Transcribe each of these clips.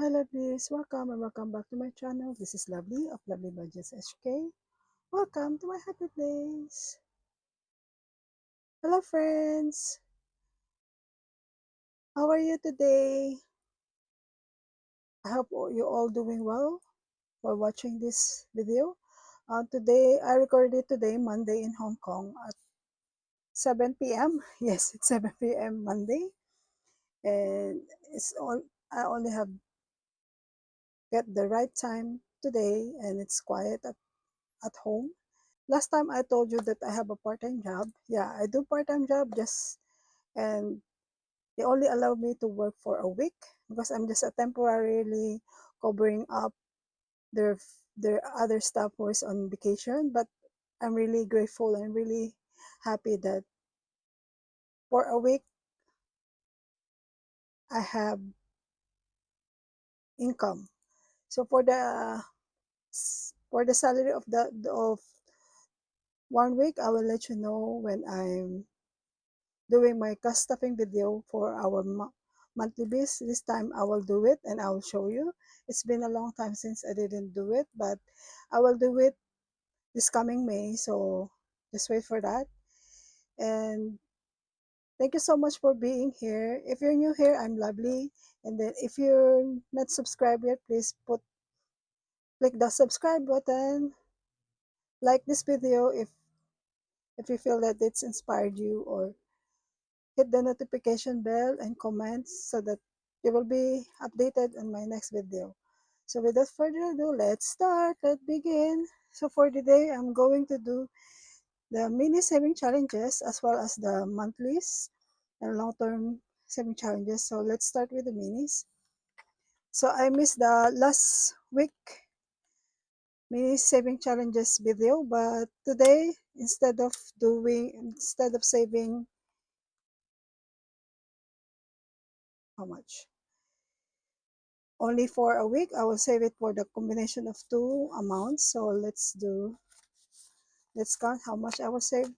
my lovelies, welcome and welcome back to my channel. This is Lovely of Lovely Budgets HK. Welcome to my happy place. Hello friends, how are you today? I hope you all doing well for watching this video. Today, I recorded it today, Monday in Hong Kong at 7 p.m. Yes, it's 7 p.m. Monday. And it's all, I only have get the right time today and it's quiet at home. Last time I told you that I have a part-time job. Yeah, I do part-time job just and they only allow me to work for a week because I'm just a temporarily covering up their their other staff who is on vacation. But I'm really grateful and really happy that for a week I have income. So for the salary of of 1 week, I will let you know when I'm doing my cost stuffing video for our monthly biz. This time I will do it and I will show you. It's been a long time since I didn't do it, but I will do it this coming May. So just wait for that. And thank you so much for being here. If you're new here, I'm Lovely. And then if you're not subscribed yet, please click the subscribe button. Like this video if you feel that it's inspired you, or hit the notification bell and comment so that you will be updated on my next video. So without further ado, let's start. Let's begin. So for today, I'm going to do the mini saving challenges as well as the monthlies and long-term saving challenges. So let's start with the minis. So I missed the last week mini saving challenges video, but today instead of saving how much? Only for a week, I will save it for the combination of two amounts. So let's count how much I will save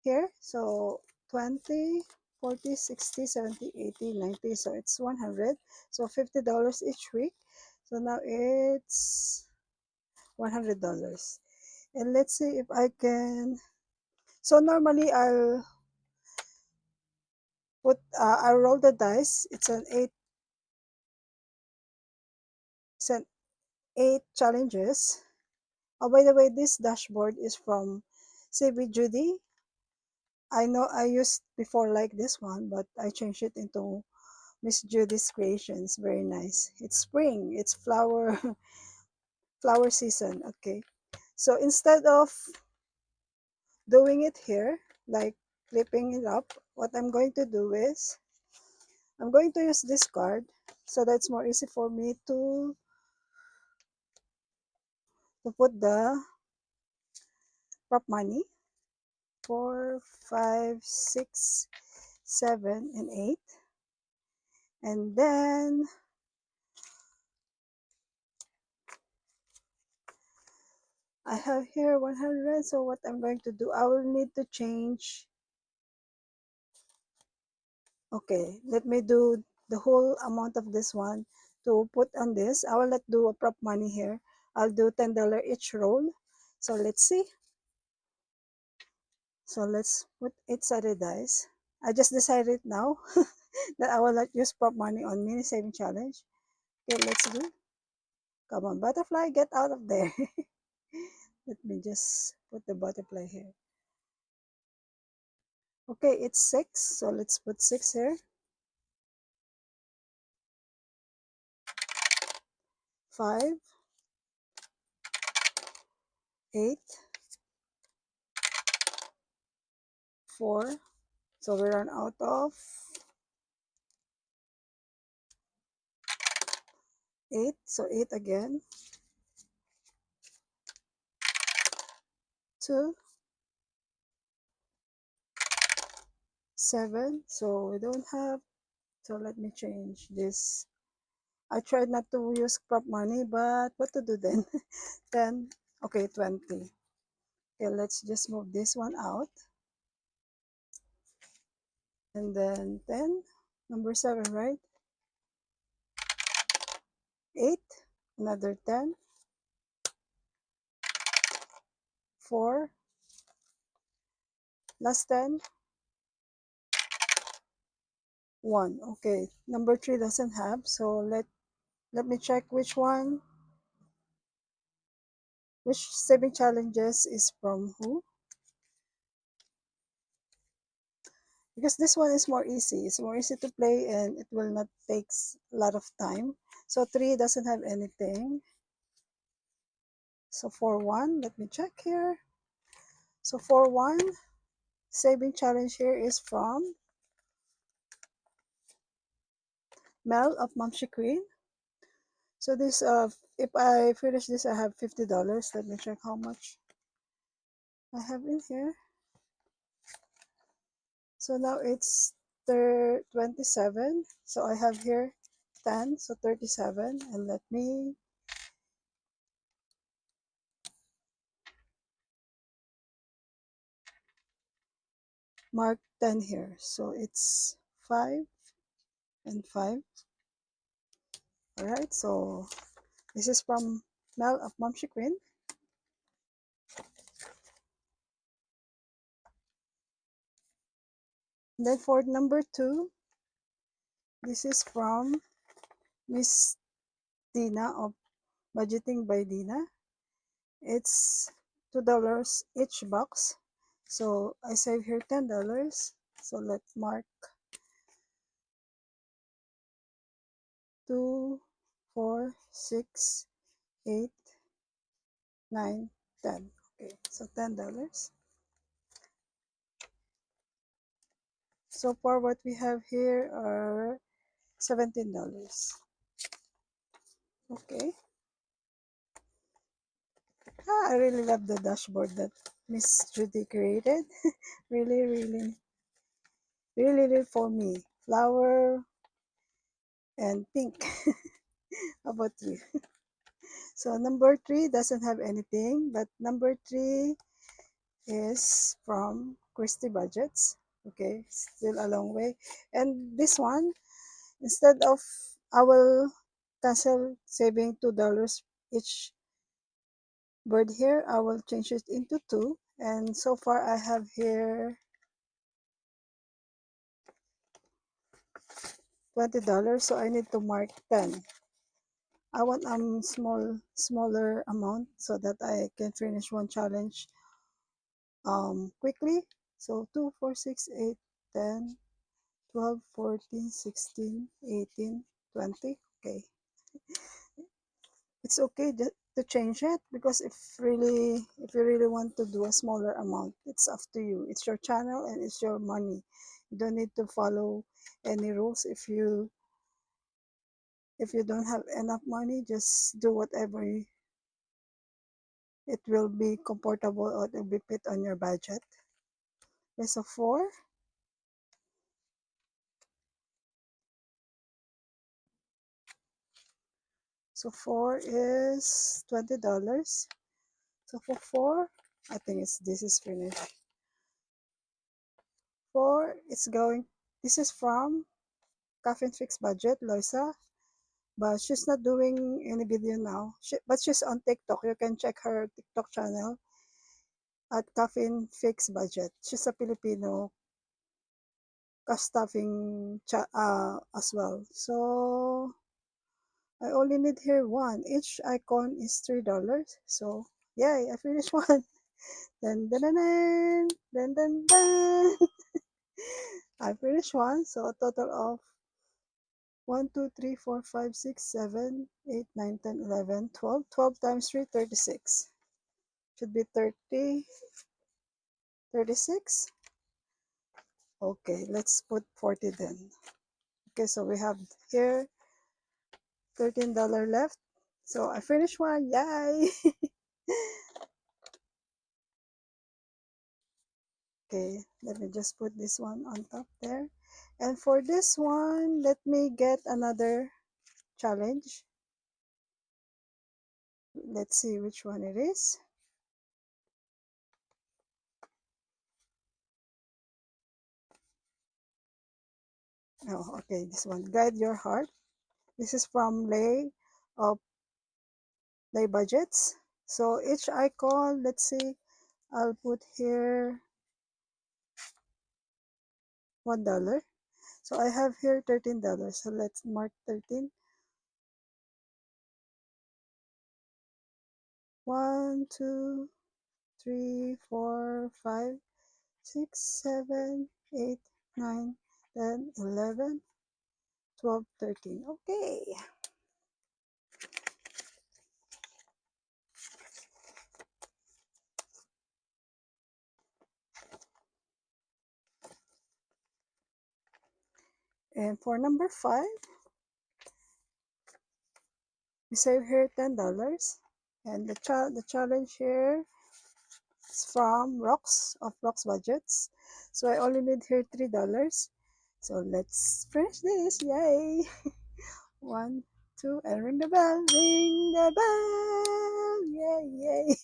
here. So 20, 40, 60, 70, 80, 90. So it's 100. So $50 each week. So now it's $100. And let's see if I can. So normally I'll roll the dice. It's an eight challenges. Oh, by the way, this dashboard is from CV Judy. I know I used before like this one, but I changed it into Miss Judy's Creations. Very nice. It's spring. It's flower season. Okay. So instead of doing it here, like flipping it up, what I'm going to do is I'm going to use this card so that it's more easy for me to put the prop money. 4, 5, 6, 7, and 8. And then I have here 100. So what I'm going to do, I will need to change. Okay, let me do the whole amount of this one to put on this. I will not do a prop money here. I'll do $10 each roll. So let's see. So let's put 8-sided dice. I just decided now that I will not use prop money on mini saving challenge. Okay, let's do. Come on, butterfly, get out of there. Let me just put the butterfly here. Okay, it's 6. So let's put 6 here. 5, 8, 4. So we run out of 8. So 8 again. 2, 7. So we don't have. So let me change this. I tried not to use prop money, but what to do then? 10. Okay, 20. Okay, let's just move this one out. And then 10. Number 7, right? 8, another 10, 4, last 10, 1. Okay, number 3 doesn't have, so let me check which saving challenges is from who, because this one is more easy. It's more easy to play and it will not take a lot of time. So 3 doesn't have anything. So for 1, let me check here. So for 1, saving challenge here is from Mel of Mamshi Queen. So this, if I finish this, I have $50. Let me check how much I have in here. So now it's 27. So I have here 10, so 37. And let me mark 10 here. So it's 5 and 5. All right, so this is from Mel of Mamshi Queen. Then for number 2, this is from Miss Dina of Budgeting by Dina. It's $2 each box. So I save here $10. So let's mark 2, 4, 6, 8, 9, 10. Okay, so $10. So for what we have here are $17. Okay. I really love the dashboard that Miss Judy created. Really, really, really for me. Flower and pink. How about you? So number 3 doesn't have anything, but number 3 is from Christy Budgets. Okay, still a long way. And this one, instead of, I will cancel saving $2 each bird here. I will change it into 2. And so far I have here $20. So I need to mark 10. I want smaller amount so that I can finish one challenge quickly. So 2, 4, 6, 8, 10, 12, 14, 16, 18, 20. Okay. It's okay to change it, because if you really want to do a smaller amount, it's up to you. It's your channel and it's your money. You don't need to follow any rules. If you don't have enough money, just do whatever it will be comfortable or it will be fit on your budget. Okay, so 4. So 4 is $20. So for 4, I think this is finished. 4, it's going, this is from Caffeine Fix Budget, Loisa. But she's not doing any video now. But she's on TikTok. You can check her TikTok channel at Caffeine Fix Budget. She's a Filipino stuffing as well. So I only need here 1. Each icon is $3. So yay, I finished one. Then then then then then then. I finished one. So a total of 1, 2, 3, 4, 5, 6, 7, 8, 9, 10, 11, 12. 12 times 3, 36. Should be 30, 36. Okay, let's put 40 then. Okay, so we have here $13 left. So I finished one. Yay! Okay, let me just put this one on top there. And for this one, let me get another challenge. Let's see which one it is. Oh, okay, this one. Guide Your Heart. This is from Lay of the budgets. So each icon, let's see, I'll put here $1. So I have here $13. So let's mark 13. 1, 2, 3, 4, 5, 6, 7, 8, 9, 10, 11, 12, 13. Okay. And for number 5, we save here $10. And the challenge here is from Rocks Budgets. So I only need here $3. So let's finish this. Yay! 1, 2, and ring the bell. Ring the bell. Yay, yay.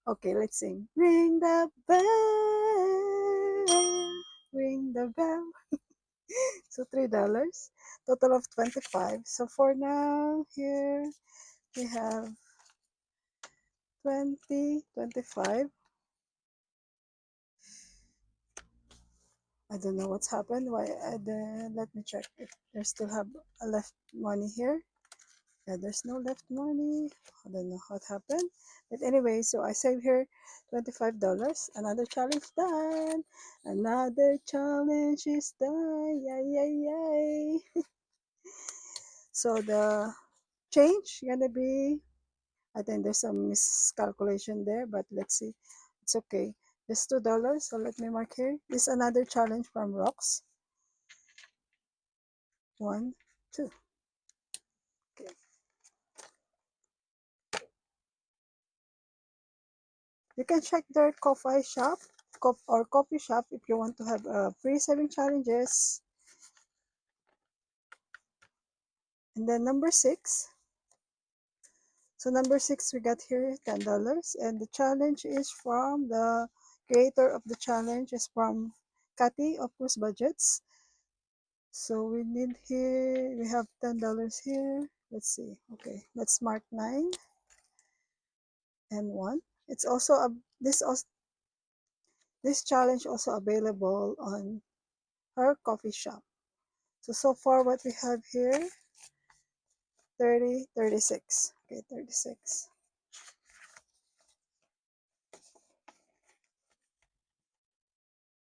Okay, let's sing. Ring the bell. Ring the bell. So $3. Total of 25. So for now, here we have 20, 25. I don't know what's happened. Why? Let me check if there's still have a left money here. Yeah, there's no left money. I don't know what happened. But anyway, so I save here $25. Another challenge done. Another challenge is done. Yay, yay, yay. So the change gonna be, I think there's some miscalculation there, but let's see. It's okay. Just $2. So let me mark here. This is another challenge from Rocks. 1, 2. Okay. You can check their coffee shop or coffee shop if you want to have free saving challenges. And then number 6. So number 6 we got here $10, and the challenge is from the creator of the challenge is from Cathy of Cruise Budgets. So we need here, we have $10 here. Let's see. Okay, let's mark 9 and 1. It's also a this challenge also available on her coffee shop. So far what we have here 30, 36. Okay, 36.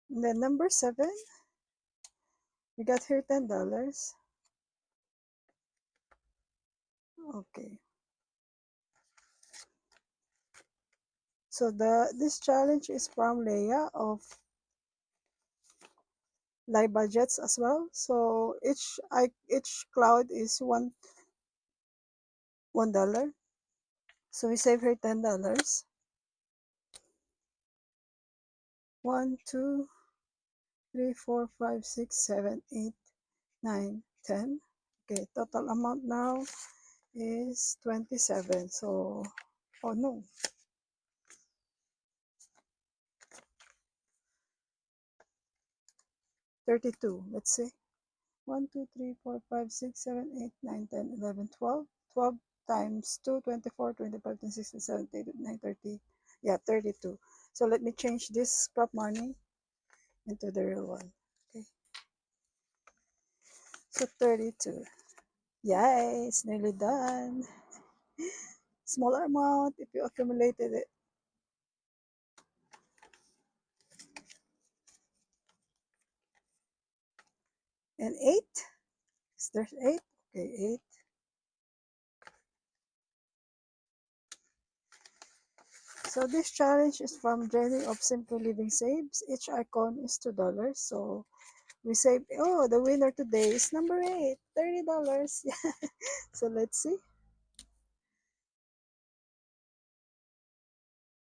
And then number 7, we got here $10. Okay. So this challenge is from Leia of Live Budgets as well. So each cloud is $1. So we save her $10. 1, 2, 3, 4, 5, 6, 7, 8, 9, 10. Okay, total amount now is 27. So, oh no, 32. Let's see. 1, 2, 3, 4, 5, 6, 7, 8, 9, 10, 11, 12. 12 times 2, 24, 25, 26, 27, 28, 9, 30. Yeah, 32. So let me change this prop money into the real one. Okay. So 32. Yay, it's nearly done. Smaller amount if you accumulated it. And 8. Is there 8? Okay, 8. So this challenge is from Jenny of Simple Living Saves. Each icon is $2. So we save, oh, the winner today is number 8, $30. So let's see.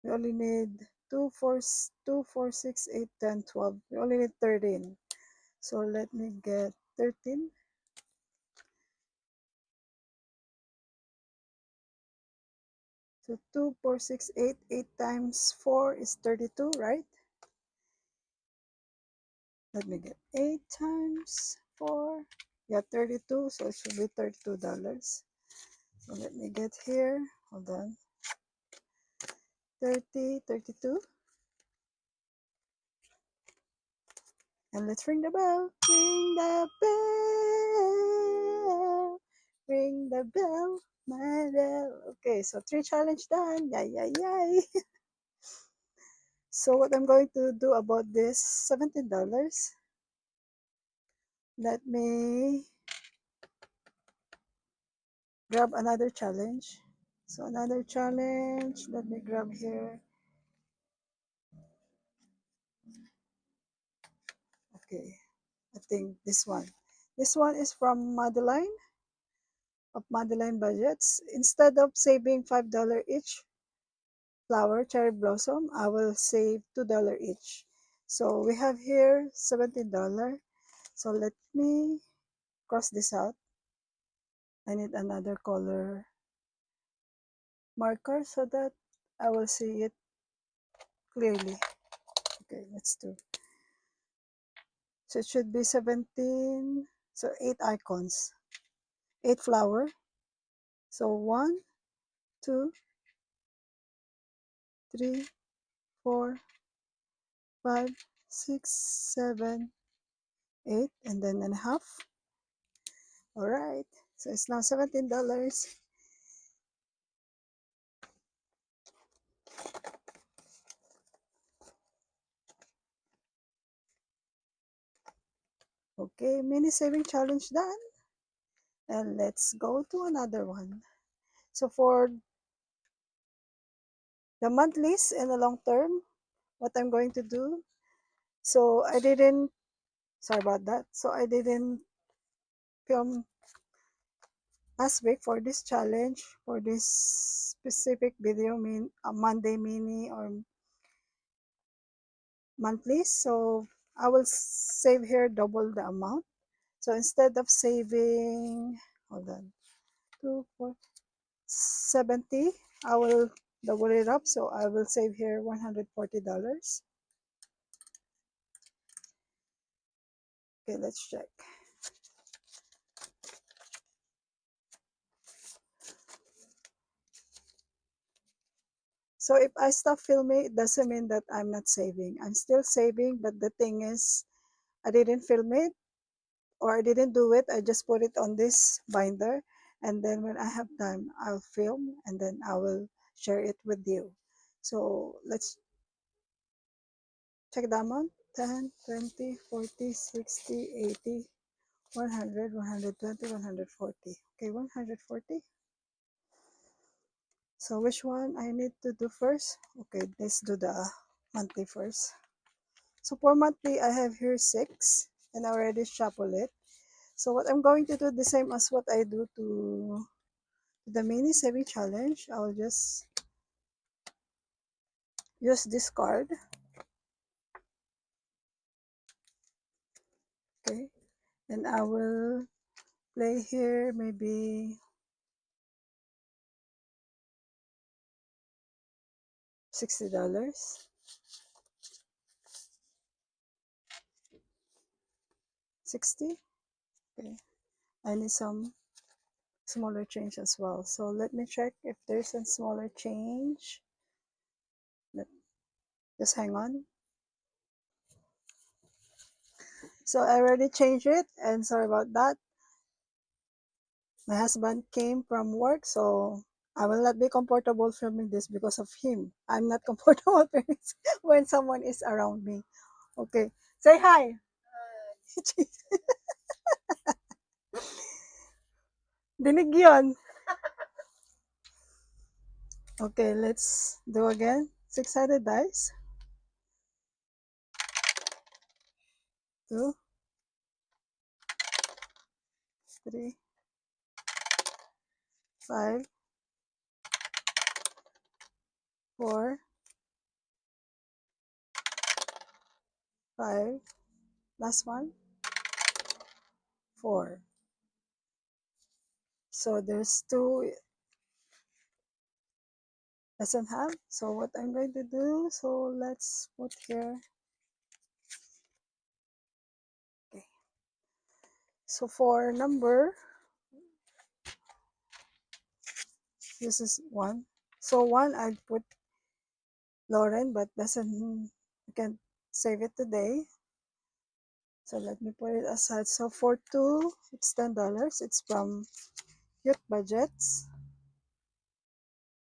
We only need 2, 4, 2, 4, 6, 8, 10, 12. We only need 13. So let me get 13. So 2, 4, 6, 8. 8 times 4 is 32, right? Let me get 8 times 4. Yeah, 32. So it should be $32. So let me get here. Hold on. 30, 32. And let's ring the bell. Ring the bell. Ring the bell. My bell. Okay, so 3 challenge done. Yay, yay, yay. So what I'm going to do about this $17, let me grab another challenge. So another challenge, let me grab here. Okay, I think this one. This one is from Madeline of Madeline Budgets. Instead of saving $5 each flower cherry blossom, I will save $2 each. So we have here $17. So let me cross this out. I need another color marker so that I will see it clearly. Okay, let's do. So it should be 17. So 8 icons, 8 flower. So 1, 2, 3, 4, 5, 6, 7, 8, and then and a half. All right. So it's now $17. Okay, mini saving challenge done. And let's go to another one. So for the monthlies and the long term, what I'm going to do, so I didn't, sorry about that. So I didn't film last week for this challenge, for this specific video, Monday mini or monthly. So I will save here double the amount. So instead of saving, hold on, 2, 4, 70, I will double it up. So I will save here $140. Okay, let's check. So if I stop filming, it doesn't mean that I'm not saving. I'm still saving, but the thing is, I didn't film it or I didn't do it. I just put it on this binder. And then when I have time, I'll film and then I will share it with you. So let's check the amount. 10, 20, 40, 60, 80, 100, 120, 140. Okay, 140. So which one I need to do first? Okay, let's do the monthly first. So for monthly, I have here 6 and I already shuffle it. So what I'm going to do, the same as what I do to the mini saving challenge, I'll just use this card. Okay, and I will play here maybe $60. 60. Okay, I need some smaller change as well. So let me check if there's a smaller change. Just hang on. So I already changed it, and sorry about that. My husband came from work, so I will not be comfortable filming this because of him. I'm not comfortable when someone is around me. Okay, say hi. Dinig yun. Okay, let's do again. 6-sided dice. 2, 3, 5, 4, 5. Last one, 4. So there's 2 doesn't have. So what I'm going to do, so let's put here. Okay. So for number This is one. So one I put Lauren, but doesn't, I can't save it today. So let me put it aside. So for two, it's $10. It's from Cute Budgets,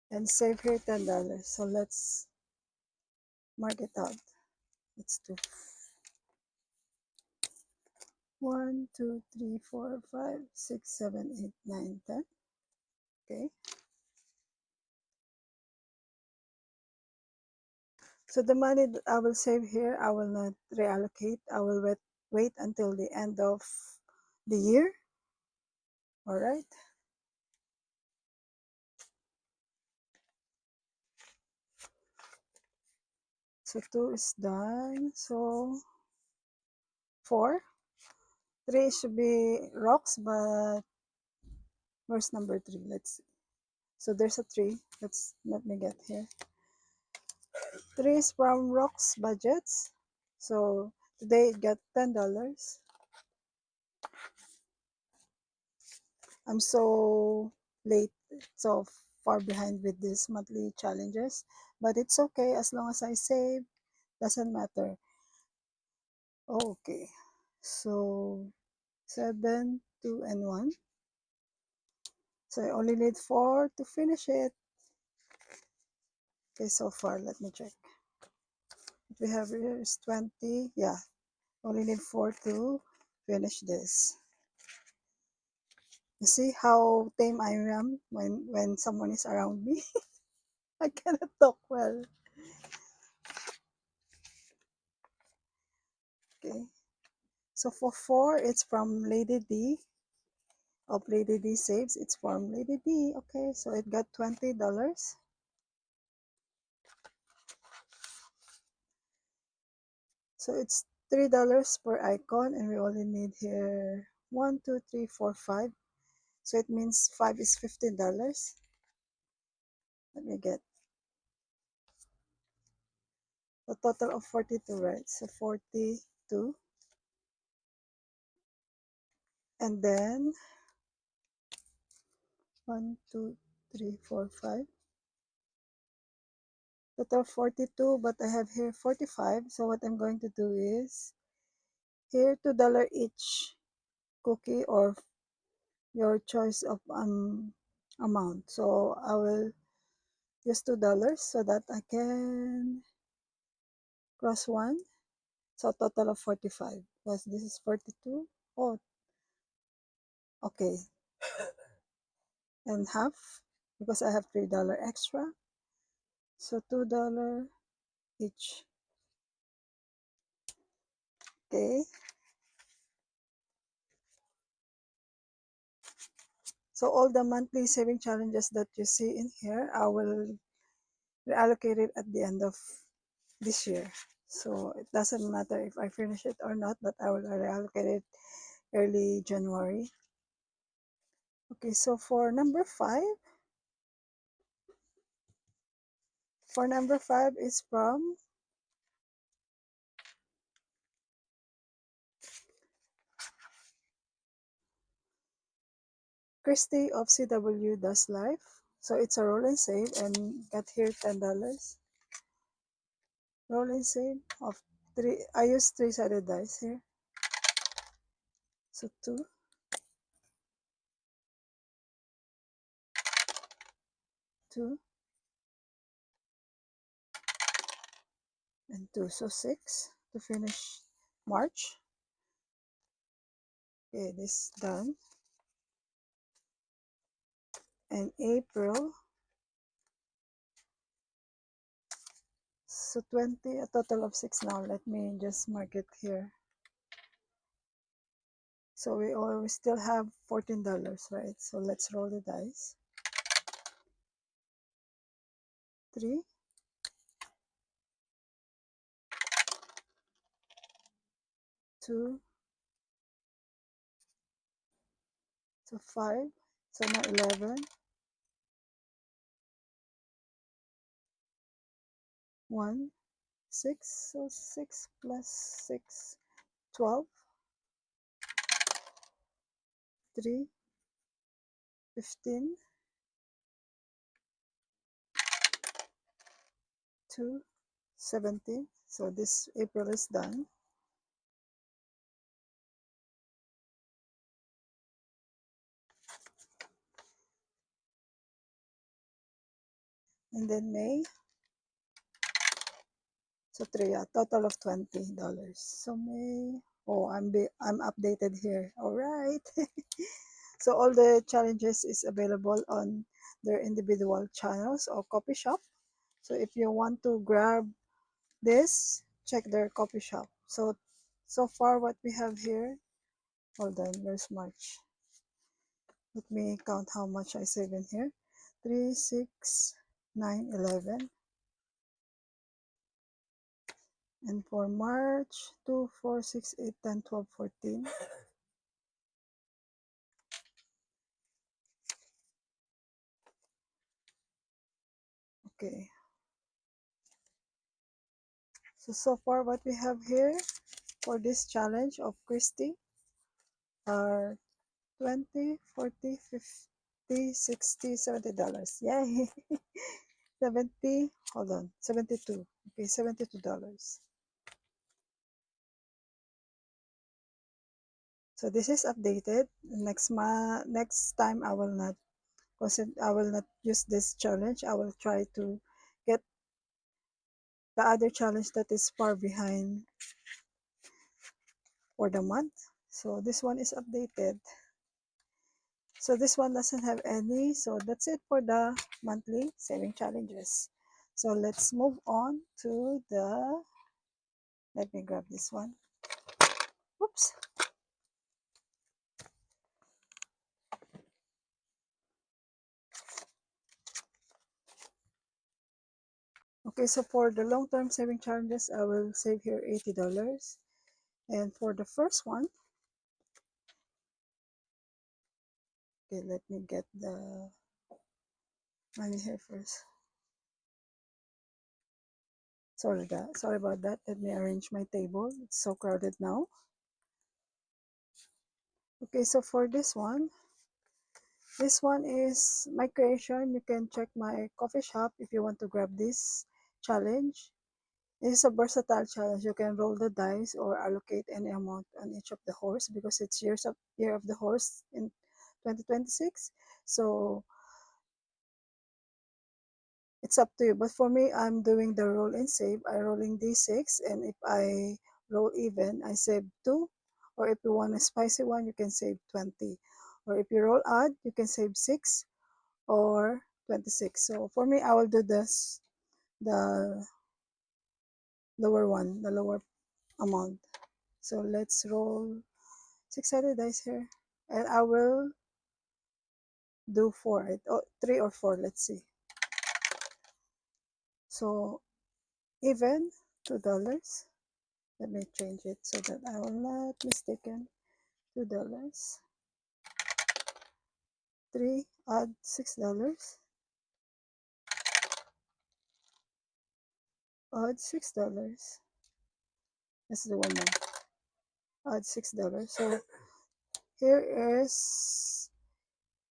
and save here $10. So let's mark it out. Let's do 1, 2, 3, 4, 5, 6, 7, 8, 9, 10. Okay. So the money that I will save here, I will not reallocate. I will wait until the end of the year. All right. So two is done. So four. Three should be rocks, but where's number three? Let's see. So there's a three. Let me get here. Three is from rocks budgets. So today it got $10. I'm so late, so far behind with these monthly challenges, but it's okay as long as I save, doesn't matter. Okay, so 7, 2, and 1. So I only need 4 to finish it. Okay, so far, let me check. What we have here is 20. Yeah, only need 4 to finish this. You see how tame I am when someone is around me? I cannot talk well. Okay. So for 4, it's from Lady D of Lady D Saves. It's from Lady D. Okay, so it got $20. So it's $3 per icon, and we only need here 1, 2, 3, 4, 5. So it means 5 is $15. Let me get a total of 42, right? So 42. And then 1, 2, 3, 4, 5. Total 42, but I have here 45. So what I'm going to do is here $2 each cookie or your choice of amount. So I will use $2 so that I can cross one. So total of 45 because this is 42. Oh, okay. And half because I have $3 extra. So $2 each. Okay. So all the monthly saving challenges that you see in here, I will reallocate it at the end of this year. So it doesn't matter if I finish it or not, but I will reallocate it early January. Okay, so for number five is from Christy of CW Does Life. So it's a roll and save and got here $10. Roll and save of three. I use three-sided dice here. So two, two, and two. So six to finish March. Okay, this is done. And April. So 20, a total of 6 now. Let me just mark it here. So we still have $14, right? So let's roll the dice. 3, 2, so 5, so now 11, 1, 6, so 6 plus 6, 12, 3, 15, to 17th. So this April is done. And then May. So three, total of $20. So May, oh, I'm updated here. All right. So all the challenges is available on their individual channels or copy shop. So if you want to grab this, check their copy shop. So far what we have here, hold on, where's March? Let me count how much I save in here. 3, 6, 9, 11. And for March, 2, 4, 6, 8, 10, 12, 14. Okay. So far what we have here for this challenge of Christy are 20, 40, 50, 60, $70. Yay! 70, hold on, 72. Okay, $72. So this is updated. Next time I will not use this challenge. I will try to get the other challenge that is far behind for the month. So this one is updated. So this one doesn't have any. So that's it for the monthly saving challenges. So let's move on to the, let me grab this one. Oops. Okay, so for the long-term saving challenges, I will save here $80. And for the first one, okay, let me get the money here first. Sorry about that. Let me arrange my table. It's so crowded now. Okay, so for this one is my creation. You can check my coffee shop if you want to grab this challenge. It is a versatile challenge. You can roll the dice or allocate any amount on each of the horse because it's year of the horse in 2026. So it's up to you. But for me, I'm doing the roll and save. I'm rolling D6, and if I roll even, I save 2. Or if you want a spicy one, you can save 20. Or if you roll odd, you can save 6 or 26. So for me, I will do this, the lower one, the lower amount. So let's roll 6-sided dice here. And I will do 4, 3 or 4, let's see. So even $2. Let me change it so that I will not mistaken. $2. 3, add $6. Add $6. Let's do one more. Add $6. So here is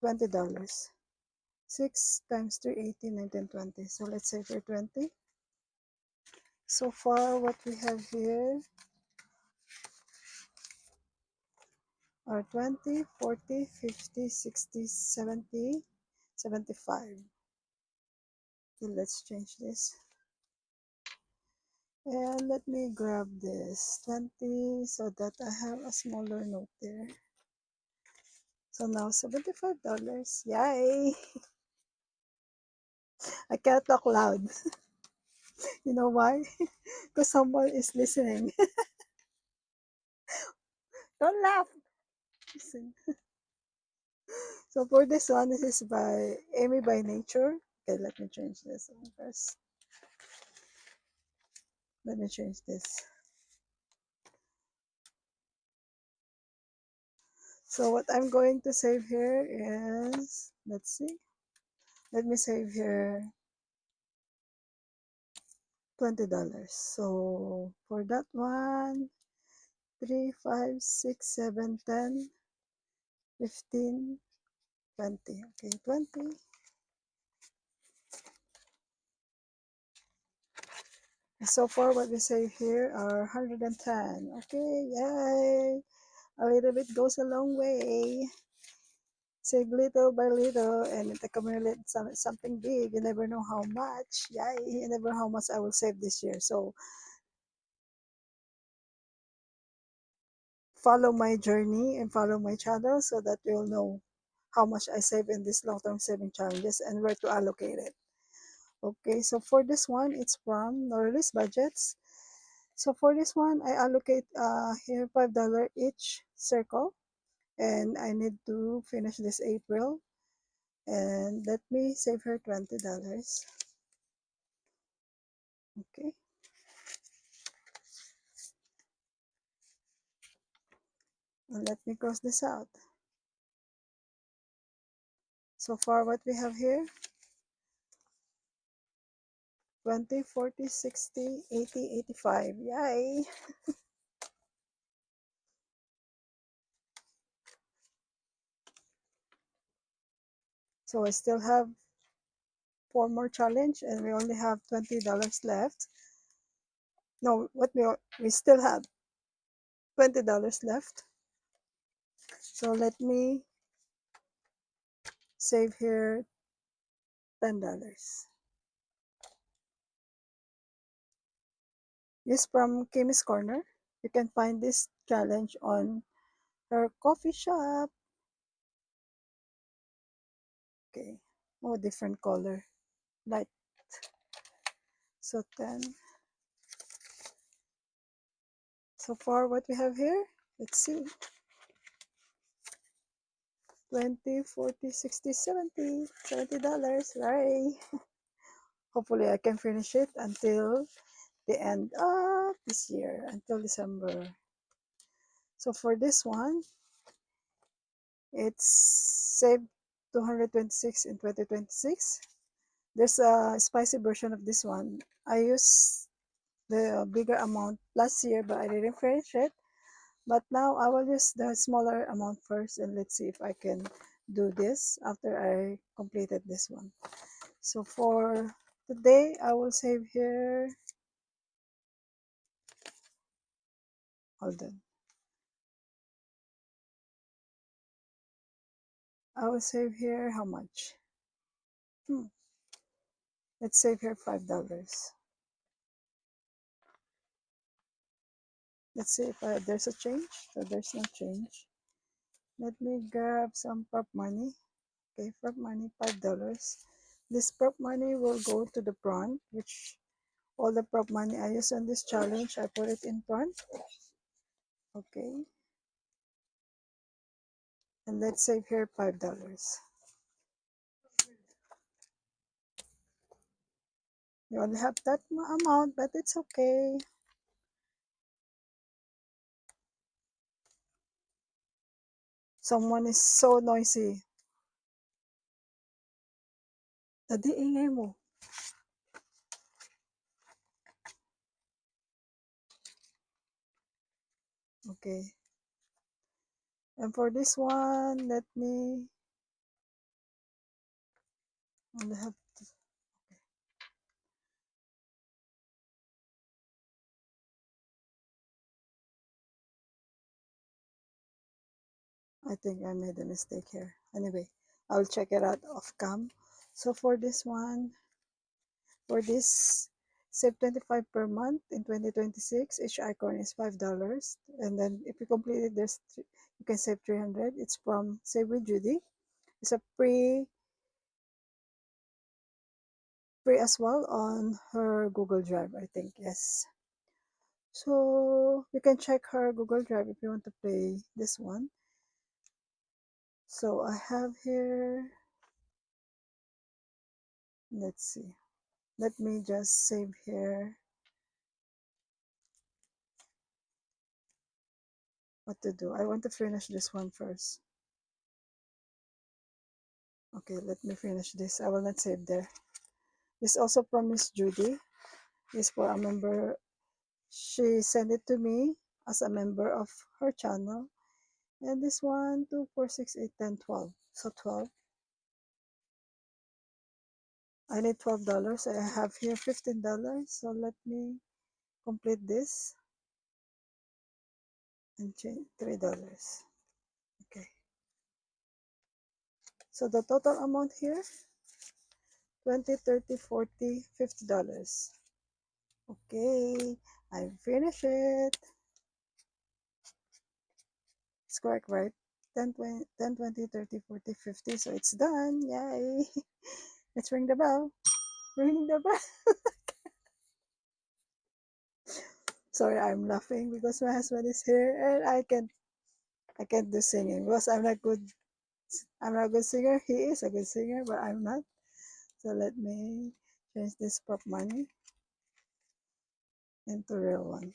$20. 6 times 3, 18, 19, 20. So let's say for 20. So far, what we have here are 20, 40, 50, 60, 70, 75. Okay, let's change this. And let me grab this 20 so that I have a smaller note there. So now $75. Yay! I can't talk loud. You know why? Because someone is listening. Don't laugh. Listen. So for this one, this is by Amy by Nature. Okay, let me change this one first. Let me change this. So what I'm going to save here is, let's see. Let me save here $20. So for that one, 3, 5, 6, 7, 10, 15, 20. Okay, 20. So far, what we save here are 110. Okay, yay! A little bit goes a long way. Save little by little, and it accumulates something big. You never know how much. Yay! You never know how much I will save this year. So follow my journey and follow my channel so that you'll know how much I save in these long-term saving challenges and where to allocate it. Okay, so for this one, it's from No Release Budgets. So for this one, I allocate here $5 each circle, and I need to finish this April. And let me save her $20. Okay, and let me cross this out. So far, what we have here, 20, 40, 60, 80, 85. Yay! So I still have four more challenge, and we only have $20 left. No, what we still have $20 left. So let me save here $10. This from Kimmy's Corner. You can find this challenge on her coffee shop. Okay. Oh, different color. Light. So 10. So far, what we have here, let's see. 20, 40, 60, 70. $70. Right. Hopefully, I can finish it until the end of this year, until December. So for this one, it's saved 226 in 2026. There's a spicy version of this one. I used the bigger amount last year, but I didn't finish it. But now I will use the smaller amount first, and let's see if I can do this after I completed this one. So for today, I will save here. Hold on. I will save here how much? Let's save here $5. Let's see if there's a change. So there's no change. Let me grab some prop money. Okay, prop money, $5. This prop money will go to the front, which all the prop money I use on this challenge, I put it in front. Okay, and let's save here $5. You only have that amount, but it's okay. Someone is so noisy. Tadi ingay mo. Okay. And for this one, let me only have I think I made a mistake here. Anyway, I'll check it out off cam. So for this one, for this, save 25 per month in 2026. Each icon is $5. And then if you complete it, you can save 300. It's from Save with Judy. It's a free as well on her Google Drive, I think. Yes. So you can check her Google Drive if you want to play this one. So I have here, let's see. Let me just save here what to do. I want to finish this one first. Okay, let me finish this. I will not save there. This also from Miss Judy. This for a member. She sent it to me as a member of her channel. And this one, 2, 4, 6, 8, 10, 12. So 12. I need $12. I have here $15. So let me complete this and change $3. Okay. So the total amount here, 20, 30, 40, $50. Okay, I finished it. It's correct, right? 10, 20, 10, 20, 30, 40, 50. So it's done. Yay. Let's ring the bell. Ring the bell. Sorry, I'm laughing because my husband is here and I can't do singing because I'm not a good singer. He is a good singer, but I'm not. So let me change this prop money into real one.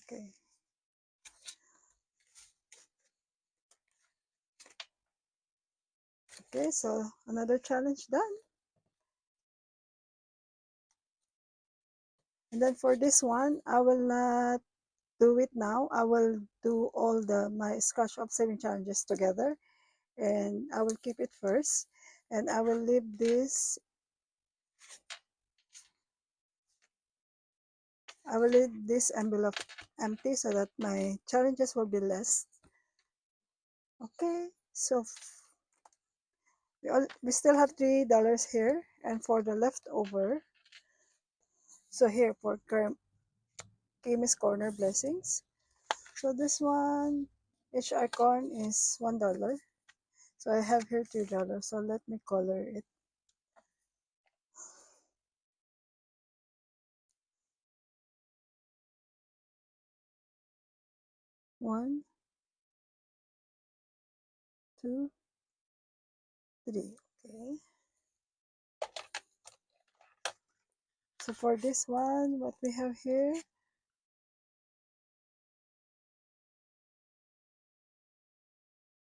Okay. Okay, so another challenge done. And then for this one, I will not do it now. I will do all my Scratch Off saving challenges together, and I will keep it first. And I will leave this envelope empty so that my challenges will be less. Okay, so we still have $3 here, and for the leftover, so here for Kimmy's Corner Blessings. So this one, each icon is $1. So I have here $3. So let me color it. One, two, three. Okay. So for this one, what we have here,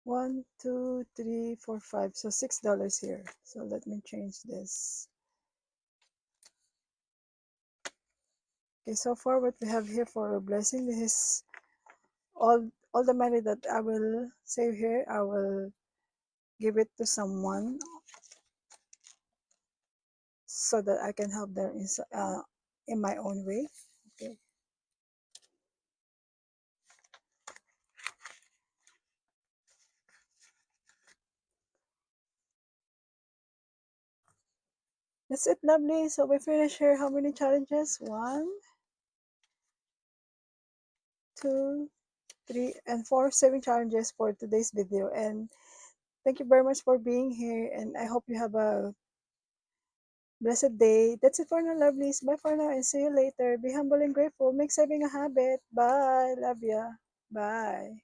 one, two, three, four, five. So $6 here. So let me change this. Okay, so far what we have here for a blessing, this is all the money that I will save here. I will give it to someone so that I can help them in my own way. Okay. That's it, lovely. So we finish here. How many challenges? One, two, three, and four saving challenges for today's video. And thank you very much for being here. And I hope you have a blessed day. That's it for now, lovelies. Bye for now and see you later. Be humble and grateful. Make saving a habit. Bye. Love ya. Bye.